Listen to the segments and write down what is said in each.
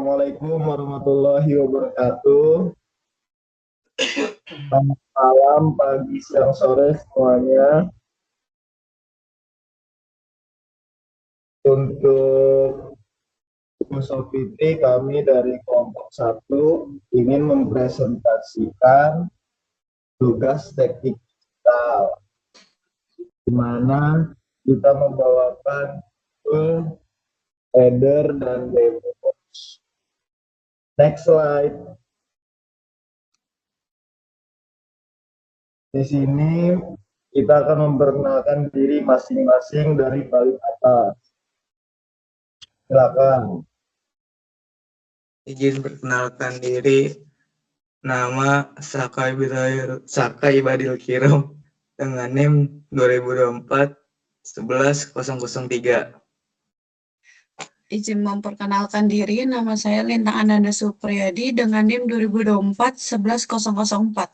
Assalamualaikum warahmatullahi wabarakatuh. Selamat malam, pagi, siang, sore semuanya. Untuk Musofiti, kami dari kelompok satu ingin mempresentasikan tugas teknik digital, di mana kita membawakan tool, header, dan demo. Next slide. Di sini kita akan memperkenalkan diri masing-masing dari paling atas. Silakan. Izin perkenalkan diri, nama Sakai Badil Kirom dengan NIM 2024 11.003. Izin memperkenalkan diri, nama saya Lintang Ananda Supriyadi dengan NIM 2024 11.004.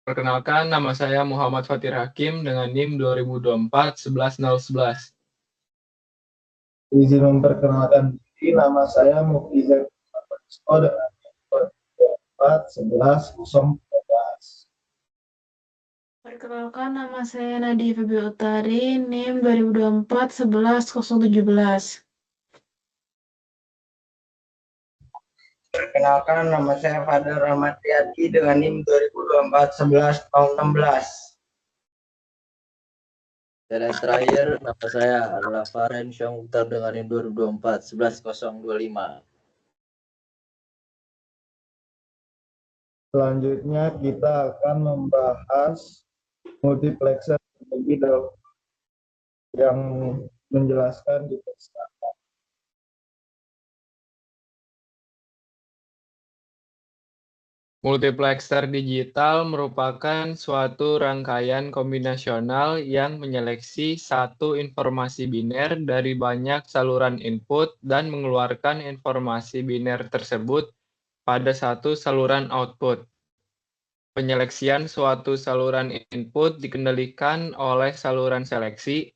Perkenalkan, nama saya Muhammad Fatir Hakim dengan NIM 2024 11.011. Izin memperkenalkan diri, nama saya Mufizan dengan NIM 2024 11.014. Perkenalkan, nama saya Nadia Febi Utari, NIM 2024 11.017. Perkenalkan, nama saya Fadil Rahmat Riyadi dengan NIM 2024 11.016. Dan yang terakhir, nama saya adalah Faren Syong Mukhtar dengan NIM 2024 11.025. Selanjutnya kita akan membahas multiplexer terlebih dahulu yang menjelaskan di persilakan. Multiplexer digital merupakan suatu rangkaian kombinasional yang menyeleksi satu informasi biner dari banyak saluran input dan mengeluarkan informasi biner tersebut pada satu saluran output. Penyeleksian suatu saluran input dikendalikan oleh saluran seleksi.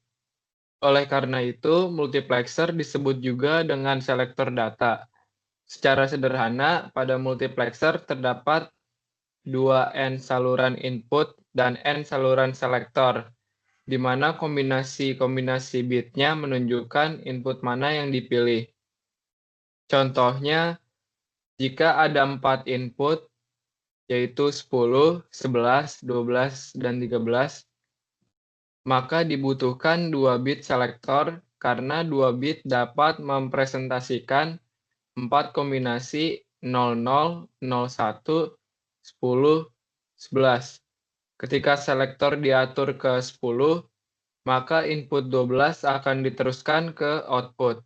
Oleh karena itu, multiplexer disebut juga dengan selektor data. Secara sederhana, pada multiplexer terdapat 2N saluran input dan N saluran selektor, di mana kombinasi-kombinasi bitnya menunjukkan input mana yang dipilih. Contohnya, jika ada 4 input, yaitu 10, 11, 12, dan 13, maka dibutuhkan 2 bit selektor karena 2 bit dapat mempresentasikan 4 kombinasi 00, 01, 10, 11. Ketika selektor diatur ke 10, maka input 12 akan diteruskan ke output.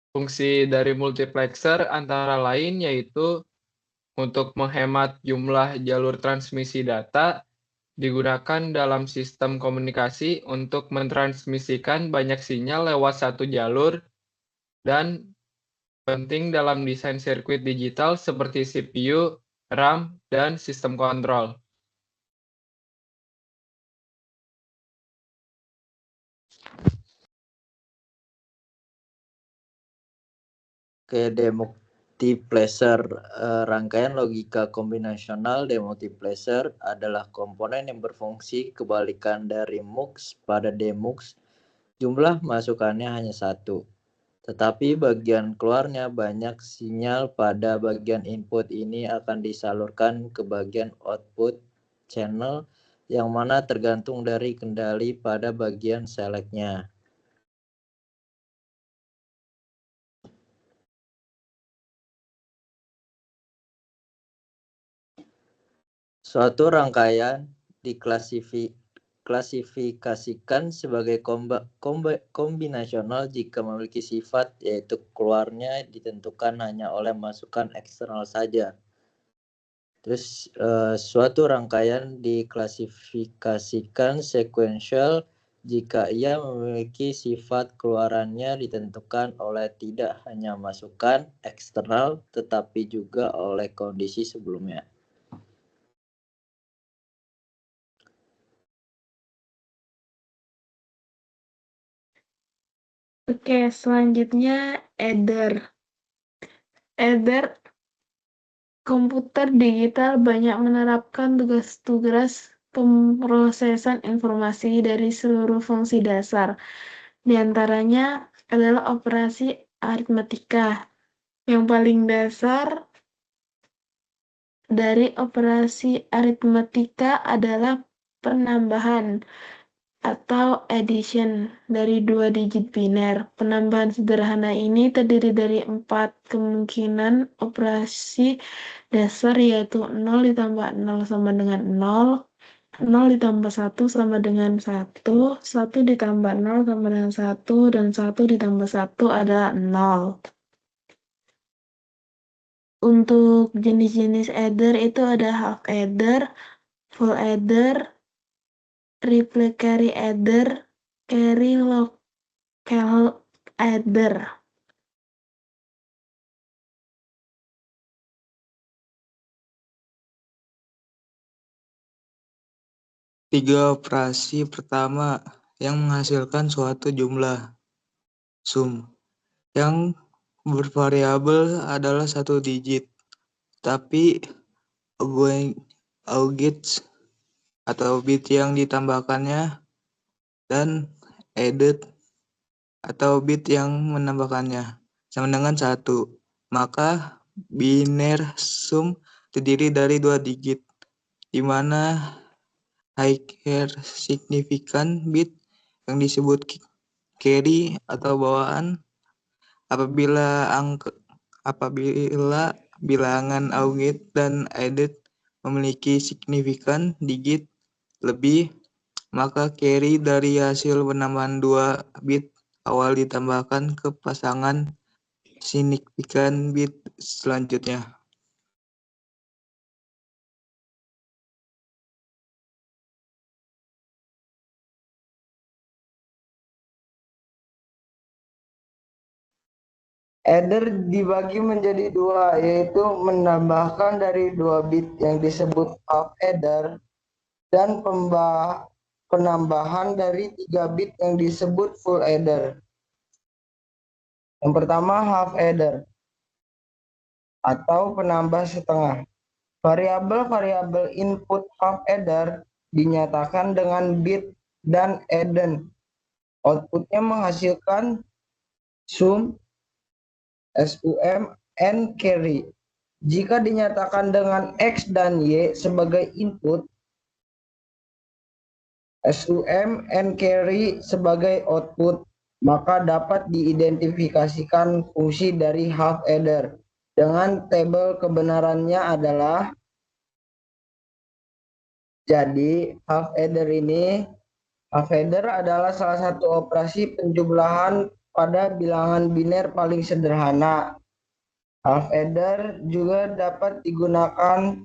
Fungsi dari multiplexer antara lain yaitu untuk menghemat jumlah jalur transmisi data, digunakan dalam sistem komunikasi untuk mentransmisikan banyak sinyal lewat satu jalur, dan penting dalam desain sirkuit digital seperti CPU, RAM, dan sistem kontrol. Oke, demultiplexer. Rangkaian logika kombinasional demultiplexer adalah komponen yang berfungsi kebalikan dari MUX pada demux. Jumlah masukannya hanya satu, tetapi bagian keluarnya banyak. Sinyal pada bagian input ini akan disalurkan ke bagian output channel, yang mana tergantung dari kendali pada bagian seleknya. Suatu rangkaian diklasifikasikan sebagai kombinasional jika memiliki sifat, yaitu keluarnya ditentukan hanya oleh masukan eksternal saja. Terus suatu rangkaian diklasifikasikan sequential jika ia memiliki sifat keluarannya ditentukan oleh tidak hanya masukan eksternal tetapi juga oleh kondisi sebelumnya. Oke, selanjutnya Ether. Ether komputer digital banyak menerapkan tugas-tugas pemrosesan informasi dari seluruh fungsi dasar. Di antaranya adalah operasi aritmatika. Yang paling dasar dari operasi aritmatika adalah penambahan atau addition dari dua digit biner. Penambahan sederhana ini terdiri dari 4 kemungkinan operasi dasar, yaitu 0 ditambah 0 sama dengan 0, 0 ditambah 1 sama dengan 1, 1 ditambah 0 sama dengan 1, dan 1 ditambah 1 adalah 0. Untuk jenis-jenis adder itu ada half adder, full adder, replicatory adder, carry local adder. Tiga operasi pertama yang menghasilkan suatu jumlah sum yang bervariabel adalah satu digit, tapi augits atau bit yang ditambahkannya dan added atau bit yang menambahkannya sama dengan 1. Maka biner sum terdiri dari 2 digit, di mana higher significant bit yang disebut carry atau bawaan apabila bilangan augit dan added memiliki signifikan digit lebih, maka carry dari hasil penambahan 2 bit awal ditambahkan ke pasangan signifikan bit selanjutnya. Adder dibagi menjadi dua, yaitu menambahkan dari 2 bit yang disebut half adder dan penambahan dari 3 bit yang disebut full adder. Yang pertama half adder atau penambah setengah. Variabel-variabel input half adder dinyatakan dengan bit dan addend. Outputnya menghasilkan sum, sum, and carry. Jika dinyatakan dengan X dan Y sebagai input, sum and carry sebagai output, maka dapat diidentifikasikan fungsi dari half adder dengan tabel kebenarannya adalah, jadi half adder adalah salah satu operasi penjumlahan pada bilangan biner paling sederhana. Half adder juga dapat digunakan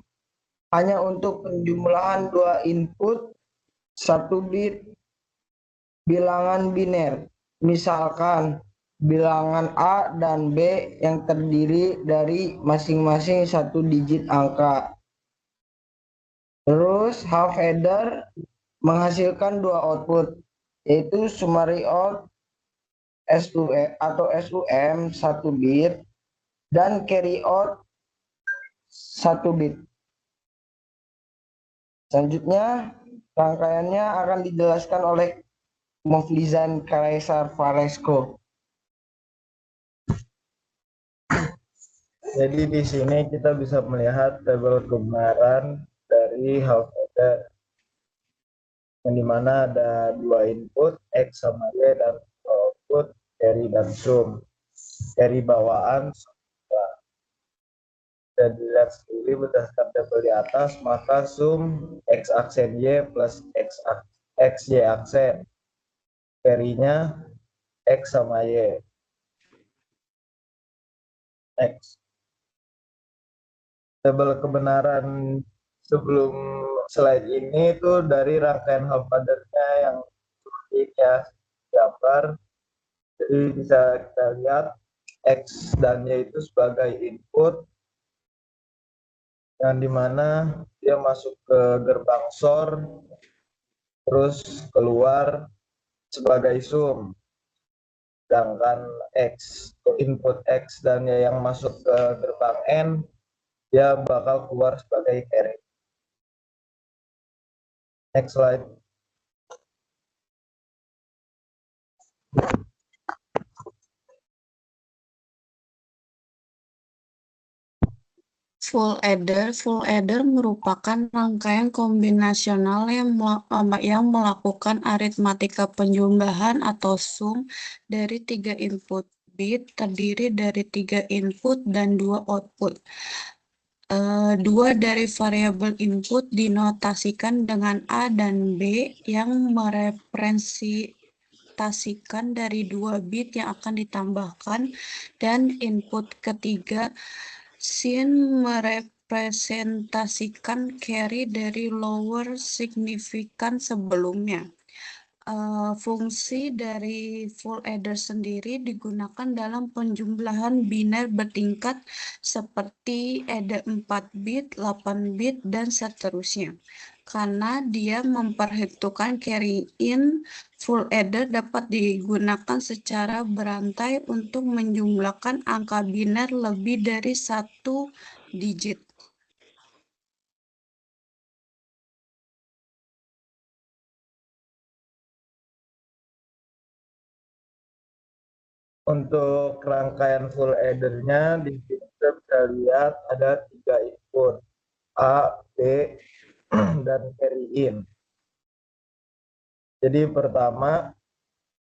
hanya untuk penjumlahan 2 input 1 bit bilangan biner. Misalkan bilangan A dan B yang terdiri dari masing-masing 1 digit angka. Terus half adder menghasilkan 2 output, yaitu summary out SUM atau SUM 1 bit dan carry out 1 bit. Selanjutnya rangkaiannya akan dijelaskan oleh Moflizan Kaisar Varesco. Jadi di sini kita bisa melihat tabel kebenaran dari half adder, yang dimana ada 2 input X sama Y dan output carry dan sum. Carry bawaan dan dilihat sendiri berdasarkan tabel di atas, maka sum X aksen Y plus X Y aksen, carry-nya X sama Y. Next. Tabel kebenaran sebelum slide ini itu dari rangkaian half adder-nya yang seperti ini ya, gambar. Jadi bisa kita lihat X dan Y itu sebagai input, yang dimana dia masuk ke gerbang SOR, terus keluar sebagai sum. sedangkan input X dan Y yang masuk ke gerbang N, dia bakal keluar sebagai carry. Next slide. Full adder merupakan rangkaian kombinasional yang melakukan aritmatika penjumlahan atau sum dari 3 input bit, terdiri dari 3 input dan 2 output. 2 dari variabel input dinotasikan dengan A dan B yang merepresentasikan dari 2 bit yang akan ditambahkan, dan input ketiga sin merepresentasikan carry dari lower signifikan sebelumnya. Fungsi dari full adder sendiri digunakan dalam penjumlahan biner bertingkat seperti adder 4 bit, 8 bit, dan seterusnya. Karena dia memperhitungkan carry in, full adder dapat digunakan secara berantai untuk menjumlahkan angka biner lebih dari 1 digit. Untuk rangkaian full addernya di sini kita bisa lihat ada 3 input, A, B, dan carry in. Jadi pertama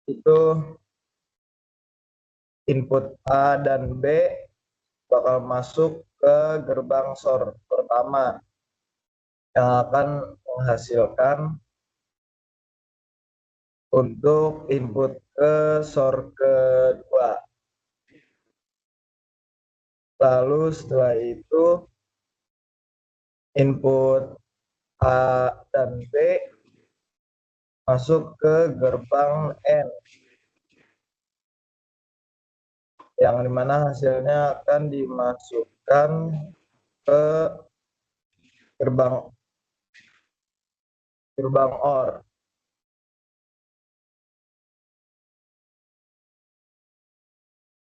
itu input A dan B bakal masuk ke gerbang SOR pertama yang akan menghasilkan untuk input ke SOR kedua. Lalu setelah itu input A dan B masuk ke gerbang N, yang dimana hasilnya akan dimasukkan ke gerbang OR.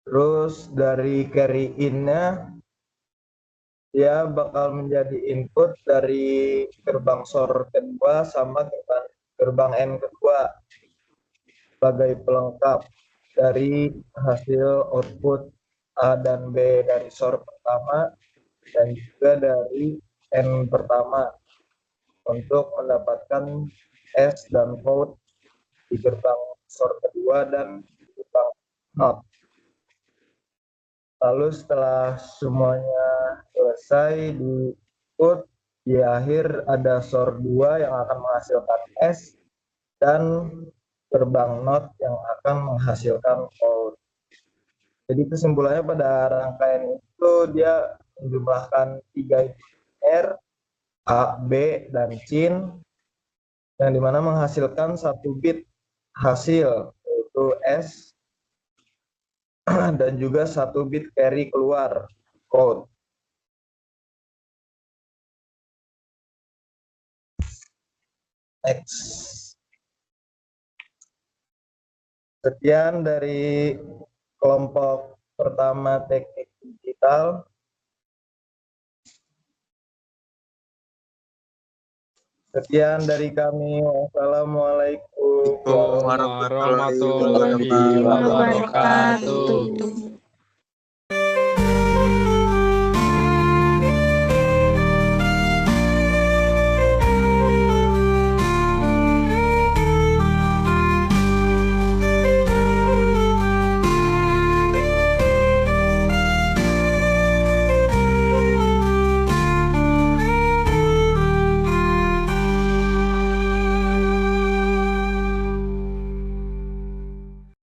Terus dari carry in-nya dia bakal menjadi input dari gerbang SOR kedua sama gerbang N kedua sebagai pelengkap dari hasil output A dan B dari SOR pertama dan juga dari N pertama untuk mendapatkan S dan code di gerbang SOR kedua dan gerbang NOT. Lalu setelah semuanya selesai di input, di akhir ada SOR 2 yang akan menghasilkan S dan gerbang NOT yang akan menghasilkan code. Jadi kesimpulannya pada rangkaian itu dia menjumlahkan 3 input R, A, B, dan CIN yang dimana menghasilkan 1 bit hasil yaitu S dan juga 1 bit carry keluar code. Next. Sekian dari kelompok pertama teknik digital. Sekian dari kami. Wassalamualaikum warahmatullahi warahmatullahi wabarakatuh. wabarakatuh.